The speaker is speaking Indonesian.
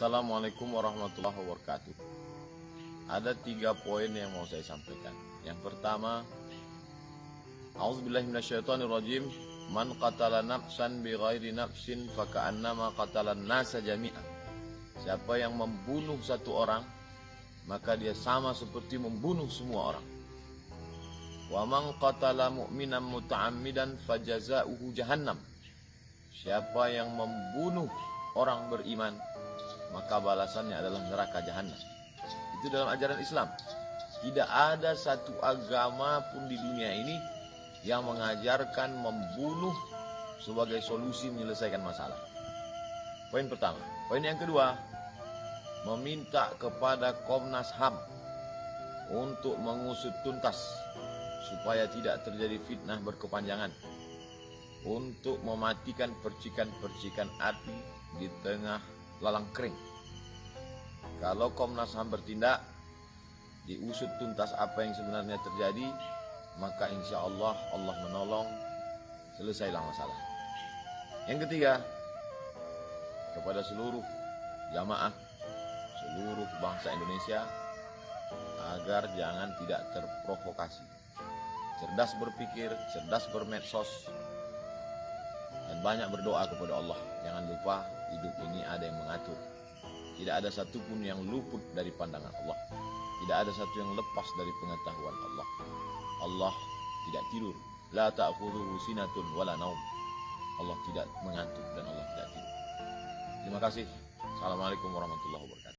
Assalamualaikum warahmatullahi wabarakatuh. Ada 3 poin yang mau saya sampaikan. Yang pertama, A'udzubillahi minasyaitonirrajim. Man qatala nafsan bighairi nafsin faka'annama qatalan nasa jami'an. Siapa yang membunuh satu orang, maka dia sama seperti membunuh semua orang. Wa man qatala mu'minan muta'ammidan fajaza'uhu jahannam. Siapa yang membunuh orang beriman, maka balasannya adalah neraka jahanam. Itu dalam ajaran Islam. Tidak ada satu agama pun di dunia ini yang mengajarkan membunuh sebagai solusi menyelesaikan masalah. Poin pertama. Poin yang kedua, meminta kepada Komnas HAM untuk mengusut tuntas supaya tidak terjadi fitnah berkepanjangan, untuk mematikan percikan-percikan api di tengah lalang kering. Kalau Komnas HAM bertindak, diusut tuntas apa yang sebenarnya terjadi, maka insya Allah Allah menolong, selesailah masalah. Yang ketiga, kepada seluruh jamaah, seluruh bangsa Indonesia, agar jangan tidak terprovokasi, cerdas berpikir, cerdas bermedsos, dan banyak berdoa kepada Allah. Jangan lupa, hidup ini ada yang mengatur. Tidak ada satupun yang luput dari pandangan Allah. Tidak ada satu yang lepas dari pengetahuan Allah. Allah tidak tidur. La ta'khudhuhu sinatun wala naum. Allah tidak mengantuk dan Allah tidak tidur. Terima kasih. Assalamualaikum warahmatullahi wabarakatuh.